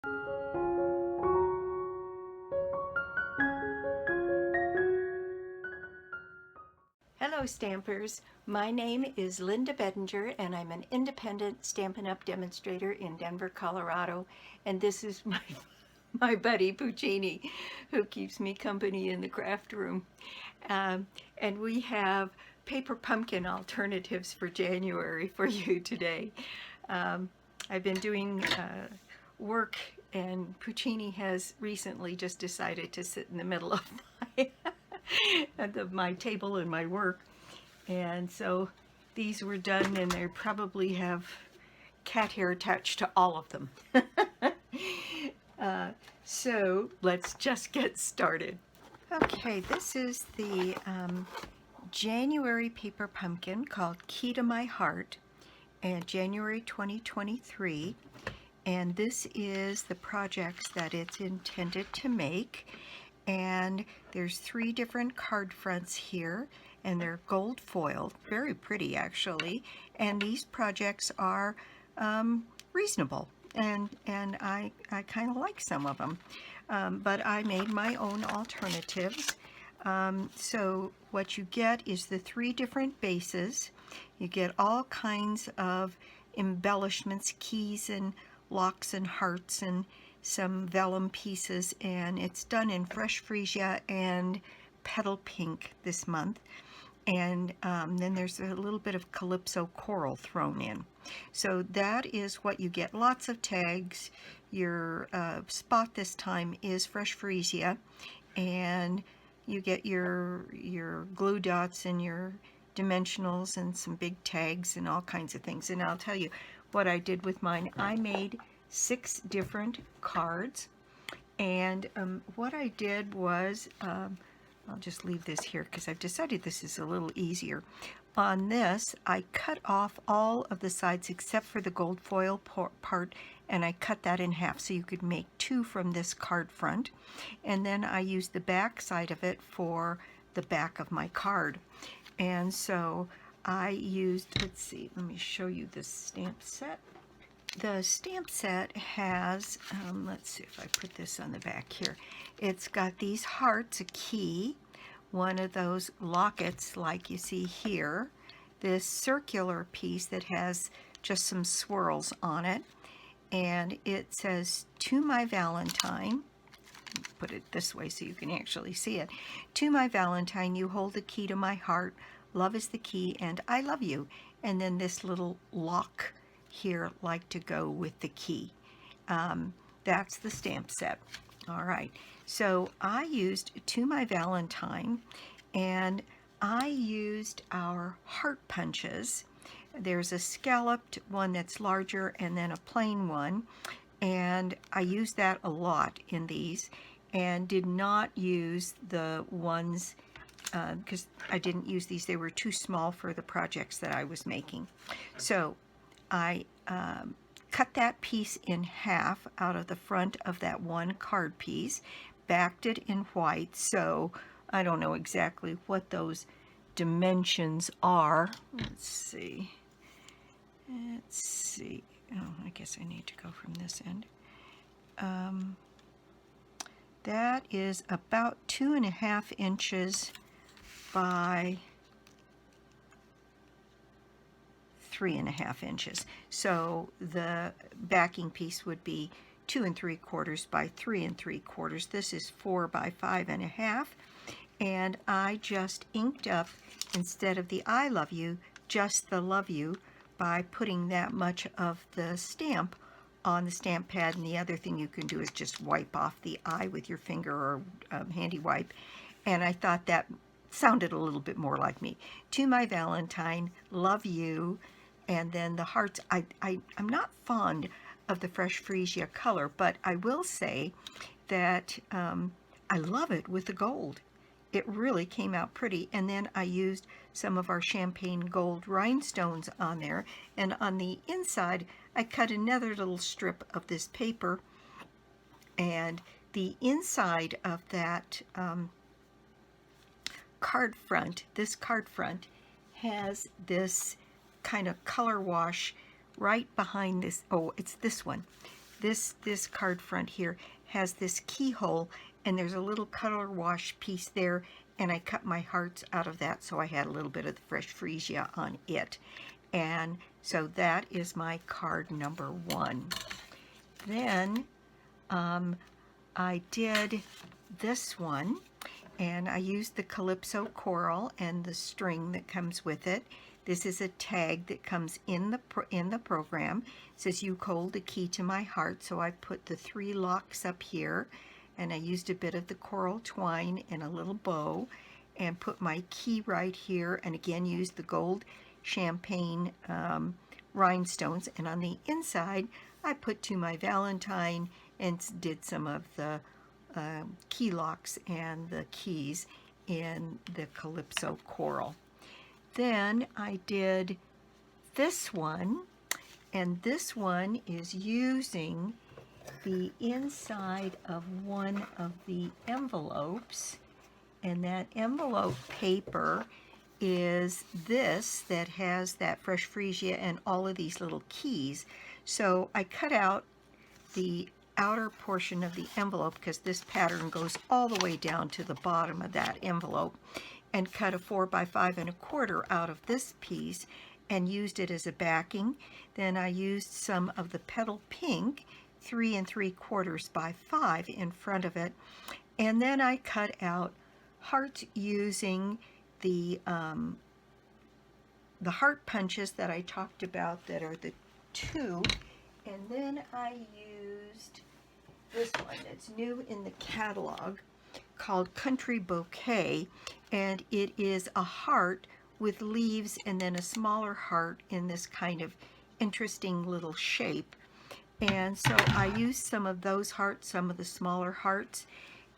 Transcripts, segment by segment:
Hello Stampers, my name is Linda Bedinger and I'm an independent Stampin' Up! Demonstrator in Denver, Colorado, and this is my buddy Puccini, who keeps me company in the craft room. And we have paper pumpkin alternatives for January for you today. I've been doing work, and Puccini has recently just decided to sit in the middle of my table and my work, and so these were done, and they probably have cat hair attached to all of them. So let's just get started. Okay, this is the January paper pumpkin called Key to My Heart, and January 2023, and this is the projects that it's intended to make. And there's 3 different card fronts here, and they're gold foiled, very pretty actually, and these projects are reasonable, and I kind of like some of them, but I made my own alternatives. So what you get is the 3 different bases. You get all kinds of embellishments, keys and locks and hearts and some vellum pieces, and it's done in fresh freesia and petal pink this month. And then there's a little bit of Calypso coral thrown in. So that is what you get. Lots of tags. Your spot this time is fresh freesia, and you get your glue dots and your dimensionals and some big tags and all kinds of things. And I'll tell you what I did with mine. I made 6 different cards, and what I did was, I'll just leave this here because I've decided this is a little easier. On this, I cut off all of the sides except for the gold foil part, and I cut that in half so you could make 2 from this card front. And then I used the back side of it for the back of my card. And so I used, let's see, let me show you this stamp set. The stamp set has, let's see if I put this on the back here. It's got these hearts, a key, one of those lockets like you see here, this circular piece that has just some swirls on it, and it says, "To my Valentine." Put it this way so you can actually see it. "To my Valentine, you hold the key to my heart. Love is the key, and I love you." And then this little lock here, like to go with the key. That's the stamp set. All right, so I used "To My Valentine," and I used our heart punches. There's a scalloped one that's larger and then a plain one, and I used that a lot in these, and did not use the ones because I didn't use these. They were too small for the projects that I was making. So I cut that piece in half out of the front of that one card piece, backed it in white, so I don't know exactly what those dimensions are. Let's see. Oh, I guess I need to go from this end. That is about 2.5 inches by 3.5 inches. So the backing piece would be 2 3/4 by 3 3/4. This is 4 by 5.5. And I just inked up, instead of the "I love you," just the "love you," by putting that much of the stamp on the stamp pad. And the other thing you can do is just wipe off the "I" with your finger or handy wipe. And I thought that sounded a little bit more like me. "To my Valentine, love you." And then the hearts, I'm not fond of the fresh freesia color, but I will say that I love it with the gold. It really came out pretty. And then I used some of our champagne gold rhinestones on there, and on the inside I cut another little strip of this paper, and the inside of that card front, this card front, has this kind of color wash right behind this. Oh, it's this one. this card front here has this keyhole, and there's a little color wash piece there, and I cut my hearts out of that, so I had a little bit of the fresh Freezia on it. And so that is my card number 1. Then I did this one, and I used the Calypso coral and the string that comes with it. This is a tag that comes in the program. It says, "You hold the key to my heart." So I put the 3 locks up here, and I used a bit of the coral twine in a little bow, and put my key right here, and again used the gold champagne rhinestones. And on the inside, I put "To My Valentine" and did some of the key locks and the keys in the Calypso coral. Then I did this one, and this one is using the inside of one of the envelopes, and that envelope paper is this that has that fresh Freezia and all of these little keys. So I cut out the outer portion of the envelope, because this pattern goes all the way down to the bottom of that envelope, and cut a 4 by 5 1/4 out of this piece and used it as a backing. Then I used some of the Petal pink, 3 3/4 by 5 in front of it, and then I cut out hearts using the heart punches that I talked about, that are the 2, and then I used this one that's new in the catalog called Country Bouquet, and it is a heart with leaves and then a smaller heart in this kind of interesting little shape. And so I used some of those hearts, some of the smaller hearts,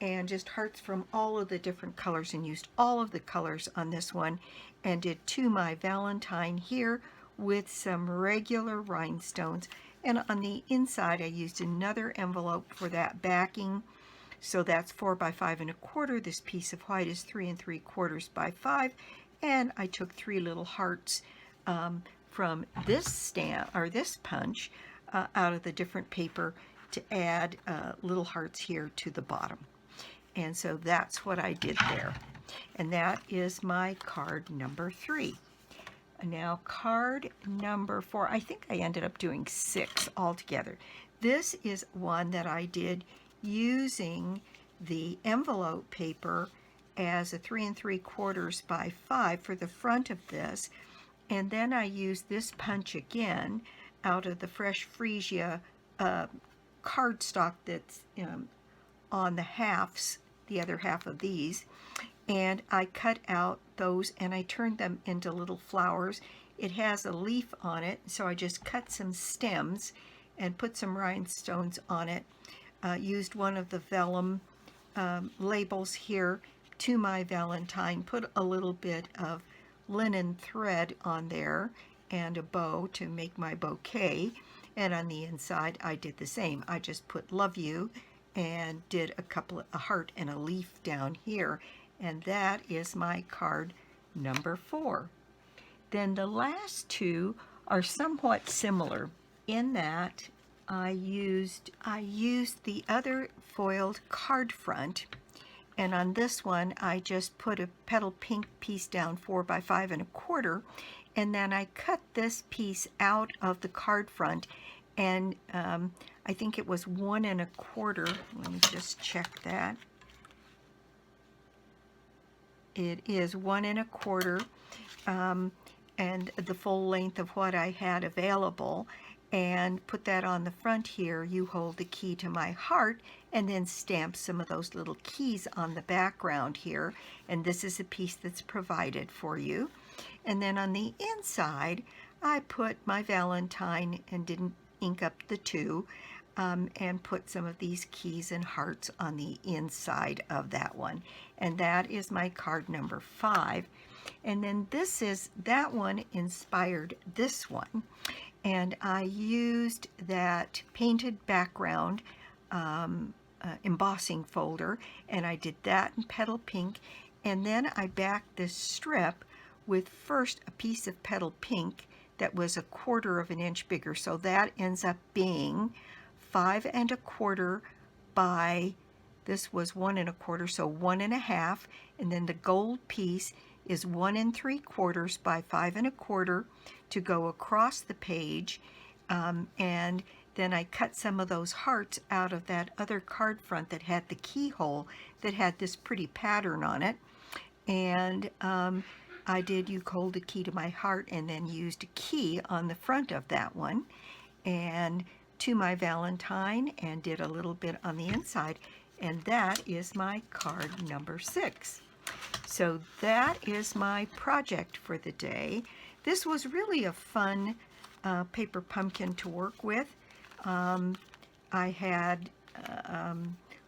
and just hearts from all of the different colors, and used all of the colors on this one, and did "To My Valentine" here with some regular rhinestones. And on the inside, I used another envelope for that backing. So that's 4 by 5 1/4. This piece of white is 3 3/4 by 5. And I took 3 little hearts from this stamp, or this punch, out of the different paper to add little hearts here to the bottom. And so that's what I did there. And that is my card number 3. Now card number 4, I think I ended up doing 6 altogether. This is one that I did using the envelope paper as a 3 3/4 by 5 for the front of this, and then I used this punch again out of the fresh Freezia cardstock that's on the halves, the other half of these, and I cut out those and I turned them into little flowers. It has a leaf on it, so I just cut some stems and put some rhinestones on it. Used one of the vellum labels here, "To My Valentine," put a little bit of linen thread on there and a bow to make my bouquet, and on the inside I did the same. I just put "Love You" and did a heart and a leaf down here, and that is my card number 4. Then the last 2 are somewhat similar in that I used the other foiled card front, and on this one I just put a Petal pink piece down 4 by 5 1/4, and then I cut this piece out of the card front, and I think it was 1 1/4. Let me just check that. It is 1 1/4, and the full length of what I had available, and put that on the front here. "You hold the key to my heart," and then stamp some of those little keys on the background here, and this is a piece that's provided for you. And then on the inside I put my Valentine and didn't ink up the 2, and put some of these keys and hearts on the inside of that one, and that is my card number 5. And then that one inspired this one, and I used that painted background embossing folder, and I did that in Petal pink, and then I backed this strip with first a piece of Petal pink that was 1/4 of an inch bigger, so that ends up being 5 1/4 by, this was 1 1/4, so 1 1/2, and then the gold piece is 1 3/4 by 5 1/4 to go across the page, and then I cut some of those hearts out of that other card front that had the keyhole that had this pretty pattern on it, and I did "You Hold the Key to My Heart" and then used a key on the front of that one, and "To My Valentine," and did a little bit on the inside, and that is my card number 6. So that is my project for the day. This was really a fun paper pumpkin to work with. I had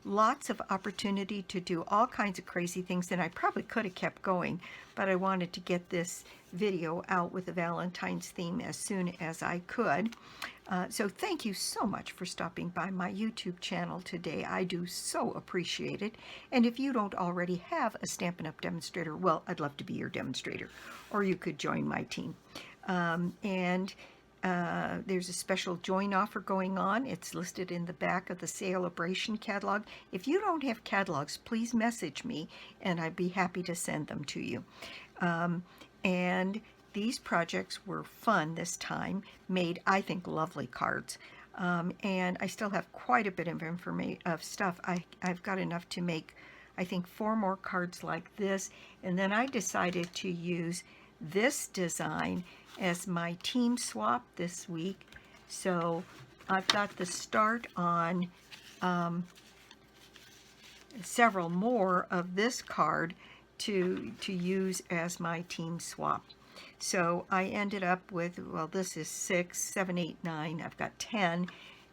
lots of opportunity to do all kinds of crazy things, and I probably could have kept going, but I wanted to get this video out with the Valentine's theme as soon as I could. So thank you so much for stopping by my YouTube channel today. I do so appreciate it. And if you don't already have a Stampin' Up! Demonstrator, well, I'd love to be your demonstrator, or you could join my team. There's a special join offer going on. It's listed in the back of the Celebration catalog. If you don't have catalogs, please message me and I'd be happy to send them to you. And these projects were fun this time, made, I think, lovely cards. And I still have quite a bit of stuff. I've got enough to make, I think, 4 more cards like this. And then I decided to use this design as my team swap this week. So I've got the start on several more of this card to use as my team swap. So I ended up with, well, this is 6, 7, 8, 9. I've got 10,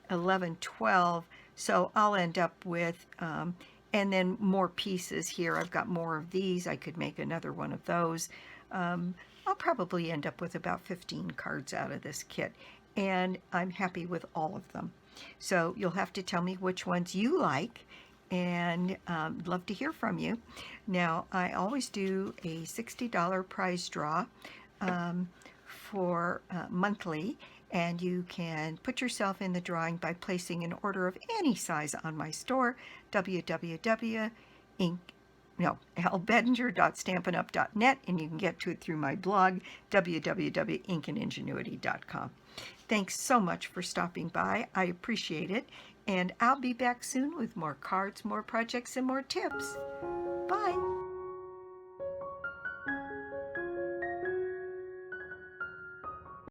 11, 12. So I'll end up with, and then more pieces here. I've got more of these. I could make another one of those. I'll probably end up with about 15 cards out of this kit, and I'm happy with all of them. So you'll have to tell me which ones you like, and love to hear from you. Now, I always do a $60 prize draw for monthly, and you can put yourself in the drawing by placing an order of any size on my store, lbedinger.stampinup.net, and you can get to it through my blog, www.inkingenuity.com. Thanks so much for stopping by. I appreciate it, and I'll be back soon with more cards, more projects, and more tips. Bye.